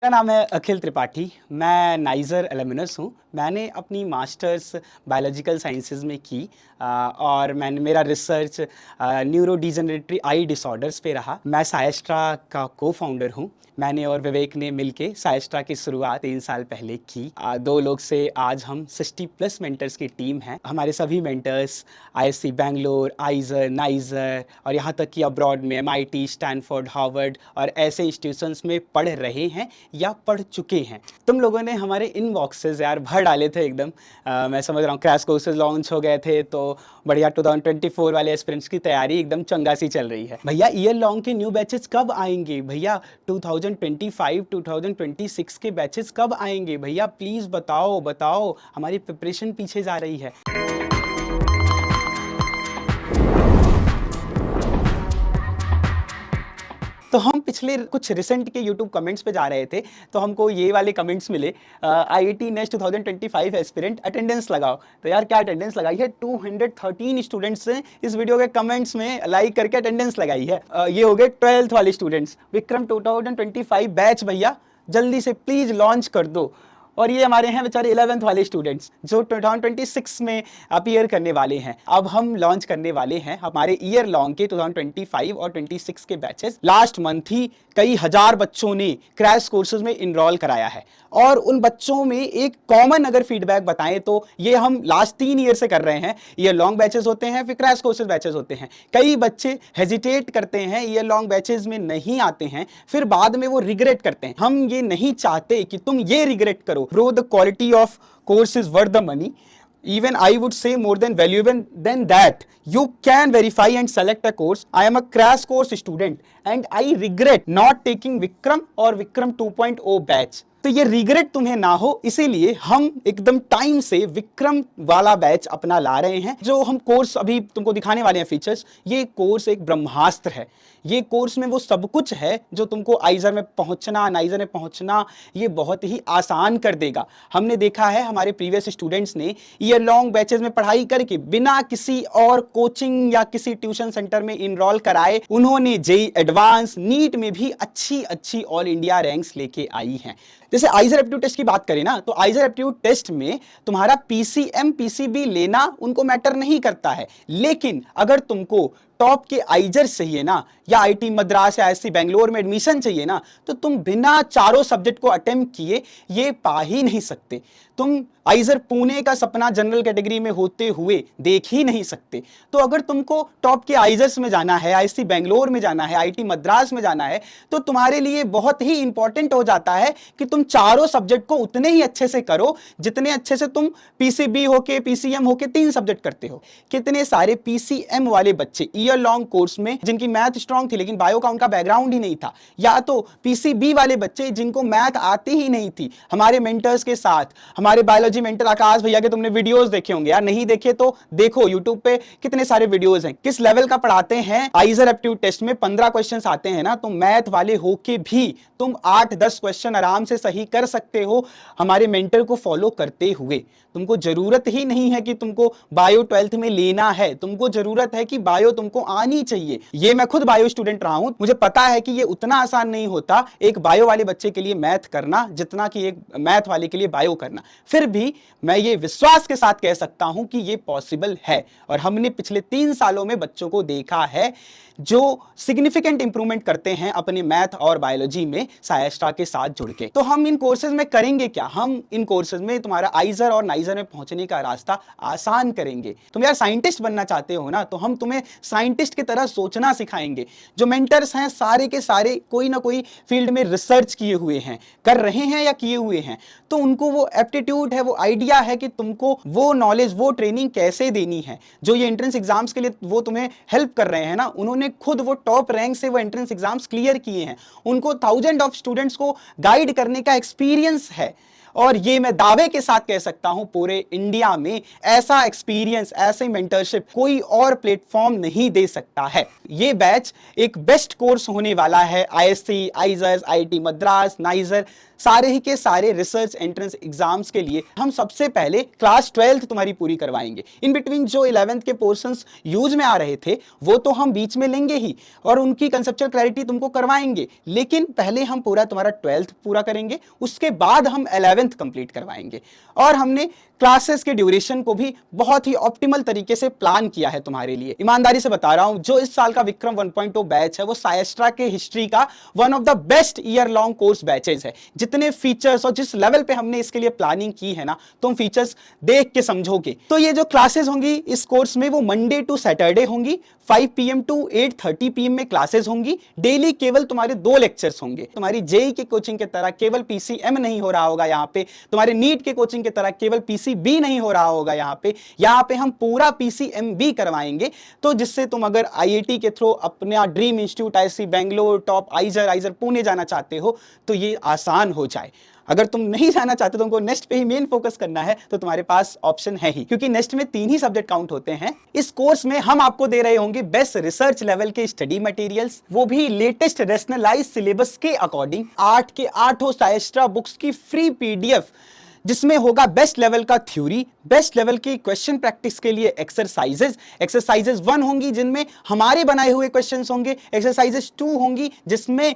मेरा नाम है अखिल त्रिपाठी। मैं नाइजर एलुमिनस हूँ। मैंने अपनी मास्टर्स बायोलॉजिकल साइंसेज में की और मैंने मेरा रिसर्च न्यूरो डिजेनरेटरी आई डिसऑर्डर्स पे रहा। मैं साइस्ट्रा का को फाउंडर हूँ। मैंने और विवेक ने मिलके साइस्ट्रा की शुरुआत 3 साल पहले की। 2 लोग से आज हम 60+ मेंटर्स की टीम है। हमारे सभी मेंटर्स आईएससी बैंगलोर, आइजर, नाइजर और यहाँ तक कि अब्रॉड में एमआईटी, स्टैनफोर्ड, हार्वर्ड और ऐसे इंस्टीट्यूशंस में पढ़ रहे हैं या पढ़ चुके हैं। तुम लोगों ने हमारे इनबॉक्सेस यार भर डाले थे एकदम। मैं समझ रहा हूँ क्रैश कोर्सेज लॉन्च हो गए थे तो बढ़िया 2024 वाले एस्पिरेंट्स की तैयारी एकदम चंगा सी चल रही है। भैया ईयर लॉन्ग के न्यू बैचेस कब आएंगे? भैया 2025 2026 के बैचेस कब आएंगे? भैया प्लीज़ बताओ बताओ, हमारी प्रिपरेशन पीछे जा रही है। तो हम पिछले कुछ रिसेंट के YouTube कमेंट्स पे जा रहे थे तो हमको ये वाले कमेंट्स मिले, IIT नेक्स्ट 2025 एस्पिरेंट अटेंडेंस लगाओ। तो यार क्या अटेंडेंस लगाई है? 213 स्टूडेंट्स ने इस वीडियो के कमेंट्स में लाइक करके अटेंडेंस लगाई है। ये हो गए 12th वाले स्टूडेंट्स। विक्रम 2025 बैच भैया जल्दी से प्लीज लॉन्च कर दो। और ये हमारे हैं बेचारे 11th वाले स्टूडेंट्स जो 2026 में अपीयर करने वाले हैं। अब हम लॉन्च करने वाले हैं हमारे ईयर लॉन्ग के 2025 और 26 के बैचेस। लास्ट मंथ ही कई हजार बच्चों ने क्रैश कोर्सेज में इनरोल कराया है और उन बच्चों में एक कॉमन अगर फीडबैक बताएं तो ये हम लास्ट 3 ईयर से कर रहे हैं। ईयर लॉन्ग बैचेस होते हैं, फिर क्रैश कोर्सेज बैचेस होते हैं। कई बच्चे हेजिटेट करते हैं, ईयर लॉन्ग बैचेस में नहीं आते हैं, फिर बाद में वो रिग्रेट करते हैं। हम ये नहीं चाहते कि तुम ये रिग्रेट करो। Bro, the quality of course is worth the money. Even I would say more than valuable than that. You can verify and select a course. I am a crash course student and I regret not taking Vikram or Vikram 2.0 batch. तो ये regret तुम्हें ना हो इसीलिए हम एकदम time से विक्रम वाला बैच अपना ला रहे हैं। जो हम कोर्स अभी तुमको दिखाने वाले हैं फीचर्स, ये कोर्स एक ब्रह्मास्त्र है। ये कोर्स में वो सब कुछ है जो तुमको आइजर में पहुंचना, नाइजर में पहुंचना ये बहुत ही आसान कर देगा। हमने देखा है हमारे प्रीवियस स्टूडेंट्स ने ईयर लॉन्ग बैचेस में पढ़ाई करके बिना किसी और कोचिंग या किसी ट्यूशन सेंटर में इनरोल कराए उन्होंने जेईई एडवांस, नीट में भी अच्छी अच्छी ऑल इंडिया रैंक्स लेके आई हैं। जैसे आइजर एप्टीट्यूड टेस्ट की बात करें ना तो आइजर एप्टीट्यूड टेस्ट में तुम्हारा पीसीएम पीसीबी लेना उनको मैटर नहीं करता है, लेकिन अगर तुमको टॉप के आइजर चाहिए ना या आईटी मद्रास या आईएससी बैंगलोर में एडमिशन चाहिए ना तो तुम बिना चारों सब्जेक्ट को अटेम्प्ट किए ये पा ही नहीं सकते। तुम आइजर पुणे का सपना जनरल कैटेगरी में होते हुए देख ही नहीं सकते। तो अगर तुमको टॉप के आइजर्स में जाना है, आईएससी बैंगलोर में जाना है, आईटी मद्रास में जाना है तो तुम्हारे लिए बहुत ही इंपॉर्टेंट हो जाता है कि तुम चारों सब्जेक्ट को उतने ही अच्छे से करो जितने अच्छे से तुम पीसीबी होके, पीसीएम होके 3 सब्जेक्ट करते हो। कितने सारे पीसीएम वाले बच्चे ईयर लॉन्ग कोर्स में जिनकी मैथ स्ट्रांग थी लेकिन बायो का उनका बैकग्राउंड ही नहीं था, या तो पीसीबी वाले बच्चे जिनको मैथ आती ही नहीं थी, हमारे मेंटर्स के साथ, हमारे बायोलॉजी मेंटर आकाश भैया के तुमने वीडियोस देखे होंगे यार, नहीं देखे तो देखो यूट्यूब पे कितने सारे वीडियोस हैं। किस लेवल का पढ़ाते हैं। आइजर एप्टीट्यूड टेस्ट में 15 क्वेश्चंस आते हैं ना तो मैथ वाले होके भी तुम 8-10 क्वेश्चन आराम से सही कर सकते हो हमारे मेंटर को फॉलो करते हुए। तुमको जरूरत ही नहीं है कि तुमको बायो 12th में लेना है, तुमको जरूरत है कि बायो तुमको आनी चाहिए। ये मैं खुद बायो स्टूडेंट रहा हूं, मुझे पता है कि ये उतना आसान नहीं होता एक बायो वाले बच्चे के लिए मैथ करना जितना कि एक मैथ वाले के लिए बायो करना। फिर भी मैं ये विश्वास के साथ कह सकता हूं कि ये पॉसिबल है और हमने पिछले 3 सालों में बच्चों को देखा है जो सिग्निफिकेंट इंप्रूवमेंट करते हैं अपने मैथ और बायोलॉजी में साइस्ट्रा के साथ जुड़ के। तो हम इन कोर्सेज में करेंगे क्या? हम इन कोर्सेज में तुम्हारा आइजर और नाइजर में पहुंचने का रास्ता आसान करेंगे। तुम यार साइंटिस्ट बनना चाहते हो ना तो हम तुम्हें साइंटिस्ट की तरह सोचना सिखाएंगे। जो मेंटर्स हैं सारे के सारे कोई ना कोई फील्ड में रिसर्च किए हुए हैं, कर रहे हैं या किए हुए हैं, तो उनको वो एप्टीट्यूड है, वो आइडिया है कि तुमको वो नॉलेज, वो ट्रेनिंग कैसे देनी है। जो ये एंट्रेंस एग्जाम्स के लिए वो तुम्हें हेल्प कर रहे हैं ना, उन्होंने खुद वो टॉप रैंक से वो एंट्रेंस एग्जाम्स क्लियर किए हैं। उनको 1000 ऑफ स्टूडेंट्स को गाइड करने का एक्सपीरियंस है। और ये मैं दावे के साथ कह सकता हूं पूरे इंडिया में ऐसा एक्सपीरियंस, ऐसे मेंटरशिप कोई और प्लेटफॉर्म नहीं दे सकता है। ये बैच एक बेस्ट कोर्स होने वाला है। ISC, IISERs, IIT Madras, niger, सारे ही के सारे रिसर्च एंट्रेंस एग्जाम्स के लिए हम सबसे पहले क्लास 12th तुम्हारी पूरी करवाएंगे। इन बिटवीन जो 11th के पोर्शंस यूज में आ रहे थे वो तो हम बीच में लेंगे ही और उनकी कंसेप्चुअल क्लैरिटी तुमको करवाएंगे, लेकिन पहले हम पूरा तुम्हारा 12th पूरा करेंगे, उसके बाद हम 11th कंप्लीट करवाएंगे। और हमने क्लासेस के ड्यूरेशन को भी बहुत ही ऑप्टिमल तरीके से प्लान किया है तुम्हारे लिए। ईमानदारी से बता रहा हूं, जो इस साल का विक्रम 1.0 बैच है वो साइस्ट्रा के हिस्ट्री का one of the best year long course batches है। जितने फीचर्स और जिस लेवल पे हमने इसके लिए प्लानिंग की है ना, तुम फीचर्स देख के समझोगे। तो ये जो क्लासेस होंगी इस कोर्स में वो मंडे टू सैटरडे होंगी, 5 PM टू 8:30 PM में क्लासेस होंगी। डेली केवल तुम्हारे 2 लेक्चर्स होंगे। तुम्हारी जेई की कोचिंग की तरह केवल पीसीएम नहीं हो रहा होगा यहाँ पे, तुम्हारे नीट के कोचिंग की तरह केवल पीसीबी नहीं हो रहा होगा यहाँ पे हम पूरा पीसीएम भी करवाएंगे। तो जिससे तुम अगर आईआईटी के थ्रू अपना dream institute IIT Bangalore, top आइजर Pune जाना चाहते हो तो ये आसान हो जाए। अगर तुम नहीं जाना चाहते, तुमको नेस्ट पे ही मेन फोकस करना है, तो तुम्हारे पास ऑप्शन है ही, क्योंकि नेस्ट में 3 ही सब्जेक्ट काउंट होते हैं। इस कोर्स में हम आपको दे रहे होंगे बेस्ट रिसर्च लेवल के स्टडी मटेरियल्स, वो भी लेटेस्ट रैशनलाइज सिलेबस के अकॉर्डिंग। 8 के 8 साइस्ट्रा बुक्स की फ्री पीडीएफ, जिसमें होगा बेस्ट लेवल का थ्योरी, बेस्ट लेवल की क्वेश्चन प्रैक्टिस के लिए एक्सरसाइजेस 1 होंगी जिनमें हमारे बनाए हुए क्वेश्चंस होंगे, एक्सरसाइजेस 2 होंगी जिसमें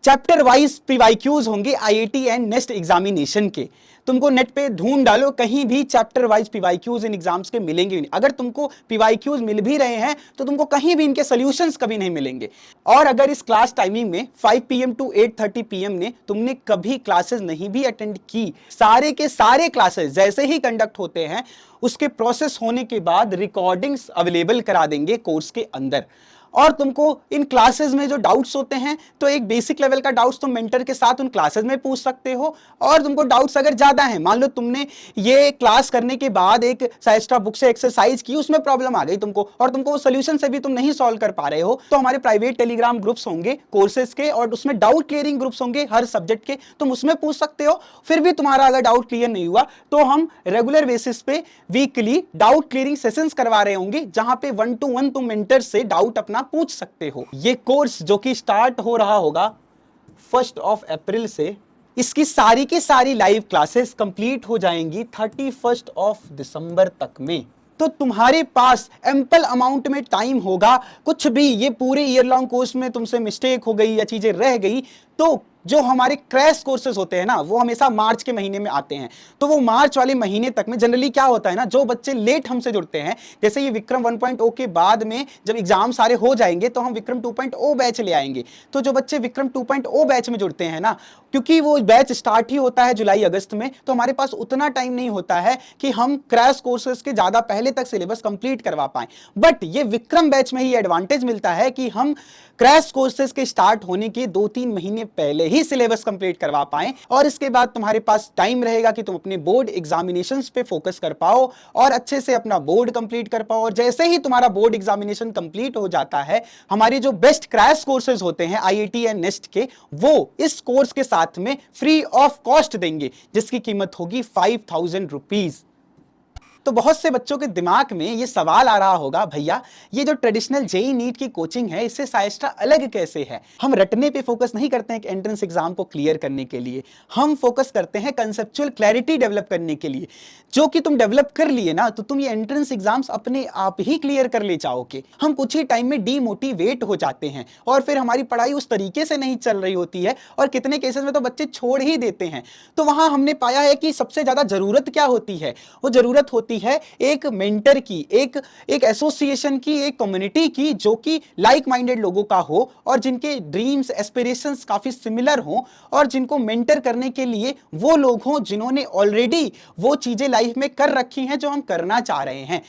चैप्टर वाइज पीवाईक्यूज होंगे आईआईटी एंड नेस्ट एग्जामिनेशन के। तुमको नेट पे ढूंढ डालो, कहीं भी चैप्टर वाइज पीवाईक्यूज इन एग्जाम्स के मिलेंगे नहीं। अगर तुमको पीवाईक्यूज मिल भी रहे हैं तो तुमको कहीं भी इनके सॉल्यूशंस कभी नहीं मिलेंगे। और अगर इस क्लास टाइमिंग में 5 PM टू 8:30 PM ने तुमने कभी क्लासेस नहीं भी अटेंड की, सारे के सारे क्लासेस जैसे ही कंडक्ट होते हैं उसके प्रोसेस होने के बाद रिकॉर्डिंग्स अवेलेबल करा देंगे कोर्स के अंदर। और तुमको इन क्लासेस में जो डाउट्स होते हैं, तो एक बेसिक लेवल का डाउट्स तुम मेंटर के साथ उन क्लासेस में पूछ सकते हो। और तुमको डाउट्स अगर ज्यादा हैं, मान लो तुमने ये क्लास करने के बाद एक साइस्ट्रा बुक से एक्सरसाइज की, उसमें प्रॉब्लम आ गई तुमको और तुमको वो सोल्यूशन से भी तुम नहीं सॉल्व कर पा रहे हो, तो हमारे प्राइवेट टेलीग्राम ग्रुप्स होंगे कोर्सेज के और उसमें डाउट क्लियरिंग ग्रुप्स होंगे हर सब्जेक्ट के, तुम उसमें पूछ सकते हो। फिर भी तुम्हारा अगर डाउट क्लियर नहीं हुआ तो हम रेगुलर बेसिस पे वीकली डाउट क्लियरिंग सेशंस करवा रहे होंगे, जहां पे 1 to 1 तुम मेंटर से डाउट अपना पूछ सकते हो। ये कोर्स जो कि स्टार्ट हो रहा होगा 1 अप्रैल से, इसकी सारी की सारी लाइव क्लासेस कंप्लीट हो जाएंगी 31 दिसंबर तक में। तो तुम्हारे पास एम्पल अमाउंट में टाइम होगा। कुछ भी ये पूरे ईयर लॉन्ग कोर्स में तुमसे मिस्टेक हो गई या चीजें रह गई, तो जो हमारे क्रैश कोर्सेज होते हैं ना, वो हमेशा मार्च के महीने में आते हैं। तो वो मार्च वाले महीने तक में जनरली क्या होता है ना, जो बच्चे लेट हमसे जुड़ते हैं, जैसे ये विक्रम 1.0 के बाद में जब एग्जाम सारे हो जाएंगे तो हम विक्रम 2.0 बैच ले आएंगे। तो जो बच्चे विक्रम 2.0 बैच में जुड़ते हैं ना, क्योंकि वो बैच स्टार्ट ही होता है जुलाई अगस्त में, तो हमारे पास उतना टाइम नहीं होता है कि हम क्रैश कोर्सेज के ज्यादा पहले तक सिलेबस कंप्लीट करवा पाएं। बट ये विक्रम बैच में ही एडवांटेज मिलता है कि हम क्रैश कोर्सेज के स्टार्ट होने के 2-3 महीने पहले ही सिलेबस कंप्लीट करवा पाएं, और इसके बाद तुम्हारे पास टाइम रहेगा कि तुम अपने बोर्ड एग्जामिनेशंस पे फोकस कर पाओ और अच्छे से अपना बोर्ड कंप्लीट कर पाओ। और जैसे ही तुम्हारा बोर्ड एग्जामिनेशन कंप्लीट हो जाता है, हमारे जो बेस्ट क्रैश कोर्सेज होते हैं आईआईटी एंड नेस्ट के, वो इस कोर्स के साथ में फ्री ऑफ कॉस्ट देंगे, जिसकी कीमत होगी 5000 रुपीज। तो बहुत से बच्चों के दिमाग में ये सवाल आ रहा होगा, भैया ये जो ट्रेडिशनल जेई नीट की कोचिंग है, इससे साइस्ट्रा अलग कैसे है? हम रटने पे फोकस नहीं करते हैं कि एंट्रेंस एग्जाम को क्लियर करने के लिए, हम फोकस करते हैं कंसेप्चुअल क्लैरिटी डेवलप करने के लिए। जो कि तुम डेवलप कर लिए ना, तो तुम ये एंट्रेंस एग्जाम्स अपने आप ही क्लियर कर ले जाओगे। हम कुछ ही टाइम में डीमोटिवेट हो जाते हैं और फिर हमारी पढ़ाई उस तरीके से नहीं चल रही होती है, और कितने केसेस में तो बच्चे छोड़ ही देते हैं। तो वहां हमने पाया है कि सबसे ज्यादा जरूरत क्या होती है? वो जरूरत होती है एक मेंटर की, एक एसोसिएशन की, एक कम्युनिटी की, जो कि लाइक माइंडेड लोगों का हो और जिनके ड्रीम्स एस्पिरेशंस काफी सिमिलर हो, और जिनको मेंटर करने के लिए वो लोग हों जिन्होंने ऑलरेडी वो चीजें लाइफ में कर रखी हैं जो हम करना चाह रहे हैं।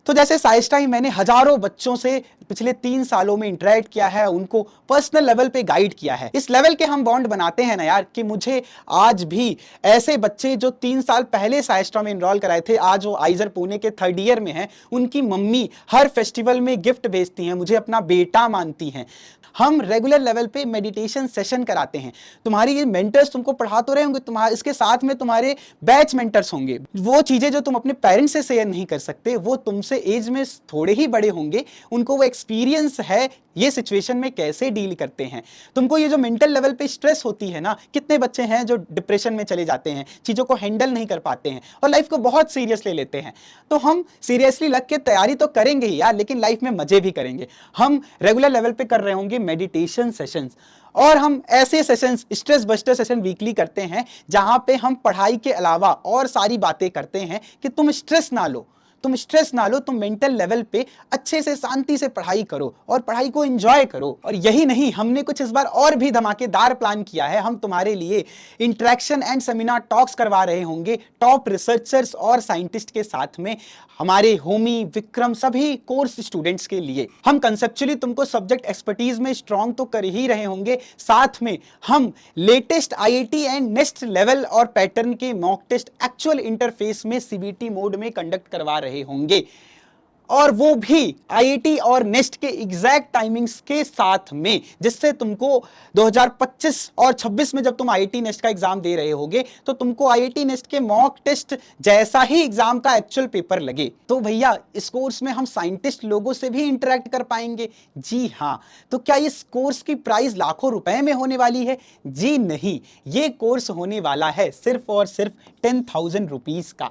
तो जैसे साइस्ट्रा ही मैंने हजारों बच्चों से पिछले 3 सालों में इंटरेक्ट किया है, उनको पर्सनल लेवल पे गाइड किया है। इस लेवल के हम बॉन्ड बनाते हैं ना यार, कि मुझे आज भी ऐसे बच्चे जो 3 साल पहले साइस्ट्रा में इनरोल कराए थे, आज वो आइजर पुणे के 3rd ईयर में हैं, उनकी मम्मी हर फेस्टिवल में गिफ्ट भेजती हैं, मुझे अपना बेटा मानती हैं। हम रेगुलर लेवल पे मेडिटेशन सेशन कराते हैं। तुम्हारी ये मेंटर्स तुमको पढ़ा तो रहे होंगे, तुम्हारे इसके साथ में तुम्हारे बैच मेंटर्स होंगे। वो चीजें जो तुम अपने पेरेंट्स से शेयर नहीं कर सकते, वो तुमसे एज में थोड़े ही बड़े होंगे, उनको वो एक्सपीरियंस है ये सिचुएशन में कैसे डील करते हैं। तुमको ये जो मेंटल लेवल पे स्ट्रेस होती है ना, कितने बच्चे हैं जो डिप्रेशन में चले जाते हैं, चीजों को हैंडल नहीं कर पाते हैं और लाइफ को बहुत सीरियस ले लेते हैं। तो हम सीरियसली लग के तैयारी तो करेंगे ही यार, लेकिन लाइफ में मजे भी करेंगे। हम रेगुलर लेवल पे कर रहे होंगे मेडिटेशन सेशंस, और हम ऐसे sessions, stress buster session weekly करते हैं, जहां पे हम पढ़ाई के अलावा और सारी बातें करते हैं कि तुम स्ट्रेस ना लो, तुम मेंटल लेवल पे अच्छे से शांति से पढ़ाई करो और पढ़ाई को एंजॉय करो। और यही नहीं, हमने कुछ इस बार और भी धमाकेदार प्लान किया है। हम तुम्हारे लिए इंटरेक्शन एंड सेमिनार टॉक्स करवा रहे होंगे टॉप रिसर्चर्स और साइंटिस्ट के साथ में, हमारे होमी, विक्रम, सभी कोर्स स्टूडेंट्स के लिए। हम कंसेप्चुअली तुमको सब्जेक्ट एक्सपर्टीज में स्ट्रांग तो कर ही रहे होंगे, साथ में हम latest IIT and next level और पैटर्न के मॉक टेस्ट एक्चुअल इंटरफेस में सीबीटी मोड में कंडक्ट करवा रहे होंगे, और वो भी आईआईटी और नेस्ट के एग्जैक्ट टाइमिंग्स के साथ में, जिससे तुमको 2025 और 26 में जब तुम आईआईटी नेस्ट का एग्जाम दे रहे होगे तो तुमको आईआईटी नेस्ट के मॉक टेस्ट जैसा ही एग्जाम का एक्चुअल पेपर लगे। तो भैया इस कोर्स में हम साइंटिस्ट लोगों से भी इंटरेक्ट कर पाएंगे। जी हाँ, तो क्या इस कोर्स की प्राइस लाखों रुपए में होने वाली है? जी नहीं, ये कोर्स होने वाला है सिर्फ और सिर्फ 10,000 रुपीज का।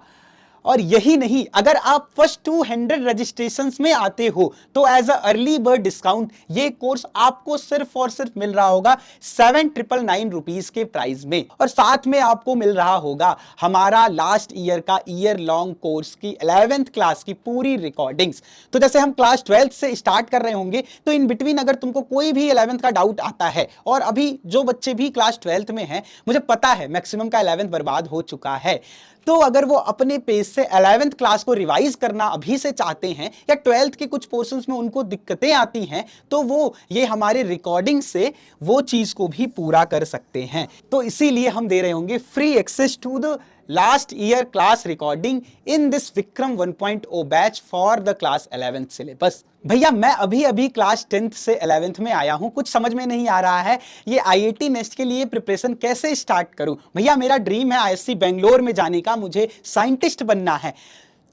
और यही नहीं, अगर आप फर्स्ट 200 रजिस्ट्रेशंस में आते हो तो as a early bird discount ये कोर्स आपको सिर्फ और सिर्फ मिल रहा होगा 7,999 रुपीज के प्राइस में। और साथ में आपको मिल रहा होगा हमारा लास्ट ईयर का ईयर लॉन्ग कोर्स की 11th क्लास की पूरी रिकॉर्डिंग्स। तो जैसे हम क्लास 12th से स्टार्ट कर रहे होंगे, तो इन बिटवीन अगर तुमको कोई भी 11th का डाउट आता है, और अभी जो बच्चे भी क्लास 12th में हैं, मुझे पता है मैक्सिमम का 11th बर्बाद हो चुका है, तो अगर वो अपने पेज से 11th क्लास को रिवाइज करना अभी से चाहते हैं, या 12th के कुछ पोर्शंस में उनको दिक्कतें आती हैं, तो वो ये हमारे रिकॉर्डिंग से वो चीज को भी पूरा कर सकते हैं। तो इसीलिए हम दे रहे होंगे free access to the last year class recording in this Vikram 1.0 batch for the class 11th syllabus. भैया मैं अभी क्लास 10th से 11th में आया हूं, कुछ समझ में नहीं आ रहा है, ये आईआईटी नेस्ट के लिए प्रिपरेशन कैसे स्टार्ट करूं? भैया मेरा ड्रीम है आईएससी बेंगलोर में जाने का, मुझे साइंटिस्ट बनना है।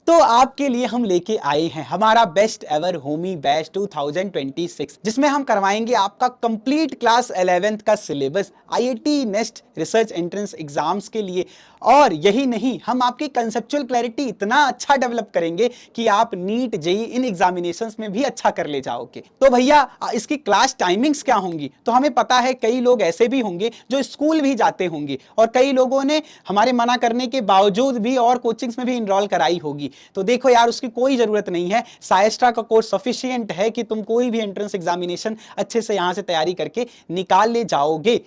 तो आपके लिए हम लेके आए हैं हमारा बेस्ट एवर होमी बैच 2026, जिसमें हम करवाएंगे आपका कंप्लीट क्लास 11th का syllabus IIT nest research entrance exams के लिए। और यही नहीं, हम आपकी कंसेप्चुअल क्लैरिटी इतना अच्छा डेवलप करेंगे कि आप नीट जेईई इन एग्जामिनेशंस में भी अच्छा कर ले जाओगे। तो भैया इसकी क्लास टाइमिंग्स क्या होंगी? तो हमें पता है कई लोग ऐसे भी होंगे जो स्कूल भी जाते होंगे, और कई लोगों ने हमारे मना करने के बावजूद भी और कोचिंग्स में भी इनरोल कराई होगी। तो देखो यार, उसकी कोई जरूरत नहीं है, साइस्ट्रा का कोर्स सफिशिएंट है कि तुम कोई भी एंट्रेंस एग्जामिनेशन अच्छे से यहां से तैयारी करके निकाल ले जाओगे।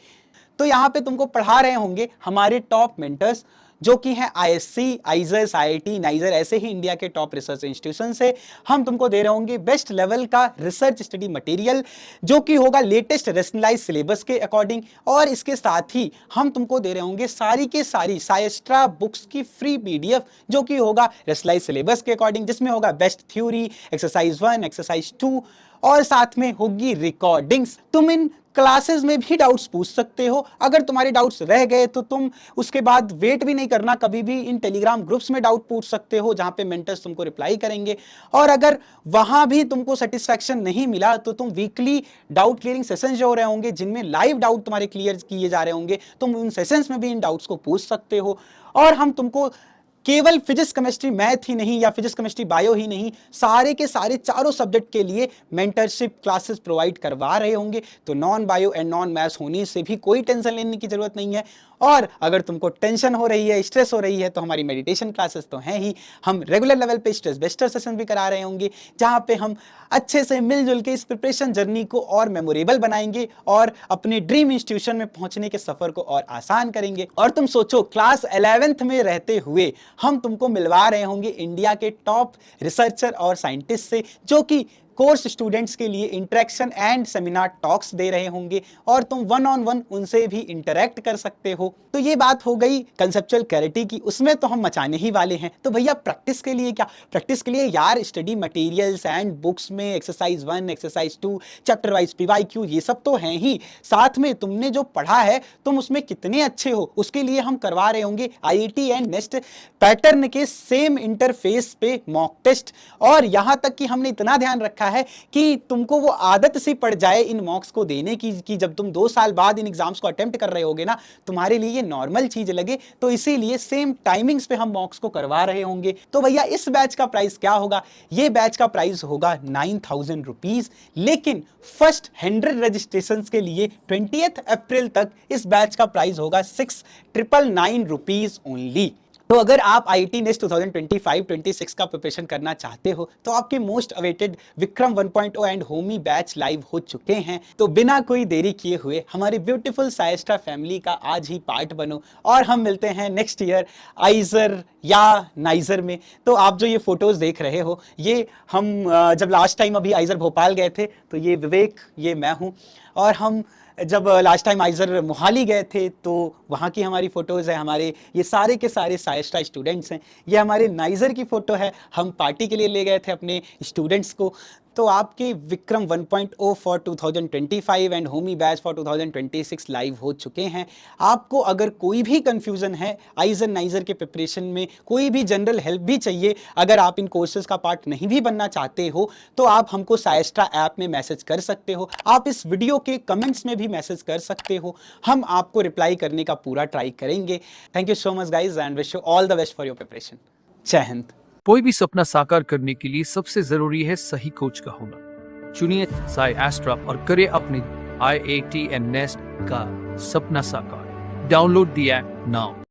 तो यहां पे तुमको पढ़ा रहे होंगे हमारे टॉप मेंटर्स, जो कि हैं आईएससी, आइजर्स, आईआईटी, नाइजर, ऐसे ही इंडिया के टॉप रिसर्च इंस्टीट्यूशन से। हम तुमको दे रहे होंगे बेस्ट लेवल का रिसर्च स्टडी मटेरियल, जो कि होगा लेटेस्ट रैशनलाइज सिलेबस के अकॉर्डिंग। और इसके साथ ही हम तुमको दे रहे होंगे सारी के सारी साइस्ट्रा बुक्स की फ्री पीडीएफ, जो कि होगा रैशनलाइज सिलेबस के अकॉर्डिंग, जिसमें होगा बेस्ट थ्योरी, एक्सरसाइज 1, एक्सरसाइज 2, और साथ में होगी रिकॉर्डिंग्स। तुम इन क्लासेस में भी डाउट्स पूछ सकते हो। अगर तुम्हारे डाउट्स रह गए तो तुम उसके बाद वेट भी नहीं करना, कभी भी इन टेलीग्राम ग्रुप्स में डाउट पूछ सकते हो, जहां पे मेंटर्स तुमको रिप्लाई करेंगे। और अगर वहां भी तुमको सेटिस्फैक्शन नहीं मिला तो तुम वीकली डाउट क्लियरिंग सेशंस जो हो रहे होंगे, जिनमें लाइव डाउट तुम्हारे क्लियर किए जा रहे होंगे, तुम उन सेशंस में भी इन डाउट्स को पूछ सकते हो। और हम तुमको केवल फिजिक्स केमिस्ट्री मैथ ही नहीं, या फिजिक्स केमिस्ट्री बायो ही नहीं, सारे के सारे चारों सब्जेक्ट के लिए मेंटरशिप क्लासेस प्रोवाइड करवा रहे होंगे। तो non bio and non maths होने से भी कोई टेंशन लेने की जरूरत नहीं है। और अगर तुमको टेंशन हो रही है, स्ट्रेस हो रही है, तो हमारी मेडिटेशन क्लासेस तो हैं ही। हम रेगुलर लेवल पे स्ट्रेस बस्टर सेशन भी करा रहे होंगे, जहां पे हम अच्छे से मिलजुल के इस प्रिपरेशन जर्नी को और मेमोरेबल बनाएंगे और अपने ड्रीम इंस्टीट्यूशन में पहुंचने के सफर को और आसान करेंगे। और तुम सोचो, क्लास 11th में रहते हुए हम तुमको मिलवा रहे होंगे इंडिया के टॉप रिसर्चर और साइंटिस्ट से, जो कि कोर्स स्टूडेंट्स के लिए इंटरेक्शन एंड सेमिनार टॉक्स दे रहे होंगे और तुम वन ऑन वन उनसे भी इंटरेक्ट कर सकते हो। तो ये बात हो गई कंसेप्चुअल क्लैरिटी की, उसमें तो हम मचाने ही वाले हैं। तो भैया प्रैक्टिस के लिए क्या? प्रैक्टिस के लिए यार स्टडी मटेरियल्स एंड बुक्स में exercise 1, exercise 2, chapter wise PYQ ये सब तो हैं ही, साथ में तुमने जो पढ़ा है तुम उसमें कितने अच्छे हो उसके लिए हम करवा रहे होंगे IIT एंड नेस्ट पैटर्न के सेम इंटरफेस पे मॉक टेस्ट। और यहां तक कि हमने इतना ध्यान रखा है कि तुमको वो आदत सी पड़ जाए इन मॉक्स को देने की कि जब तुम 2 साल बाद इन एग्जाम्स को अटेम्प्ट कर रहे होगे ना, तुम्हारे लिए ये नॉर्मल चीज लगे। तो इसीलिए सेम टाइमिंग्स पे हम मॉक्स को करवा रहे होंगे। तो भैया इस बैच का प्राइस क्या होगा? ये बैच का प्राइस होगा 9,000 रुपीज, लेकिन फर्स्ट 100 रजिस्ट्रेशन के लिए 20 अप्रैल तक इस बैच का प्राइस होगा 6,999 रुपीज ओनली। तो अगर आप IIT नेस्ट 2025-26 का प्रिपरेशन करना चाहते हो तो आपके most awaited Vikram 1.0 and Homi batch live हो चुके हैं। तो बिना कोई देरी किए हुए हमारी ब्यूटीफुल साइस्टा फैमिली का आज ही पार्ट बनो और हम मिलते हैं नेक्स्ट ईयर आइजर या नाइजर में। तो आप जो ये फोटोज देख रहे हो ये हम जब लास्ट टाइम अभी आइजर भोपाल गए थे तो ये विवेक, ये मैं हूँ, और हम जब लास्ट टाइम आइजर मोहाली गए थे तो वहाँ की हमारी फ़ोटोज़ है। हमारे ये सारे के सारे साइस्टा स्टूडेंट्स हैं। ये हमारे नाइजर की फ़ोटो है, हम पार्टी के लिए ले गए थे अपने स्टूडेंट्स को। तो आपके Vikram 1.0 for 2025 and Homi batch for 2026 live हो चुके हैं। आपको अगर कोई भी कंफ्यूजन है आइजर नाइजर के प्रिपरेशन में, कोई भी जनरल हेल्प भी चाहिए, अगर आप इन कोर्सेज का पार्ट नहीं भी बनना चाहते हो तो आप हमको साइस्टा ऐप में मैसेज कर सकते हो। आप इस वीडियो के कमेंट्स में भी मैसेज कर सकते हो, हम आपको रिप्लाई करने का पूरा ट्राई करेंगे। Thank you so much guys and wish you all the best for your preparation. जय हिंद। कोई भी सपना साकार करने के लिए सबसे जरूरी है सही कोच का होना। चुनिए साइएस्ट्रा और करें अपने IIT एंड नेस्ट का सपना साकार। Download the app now.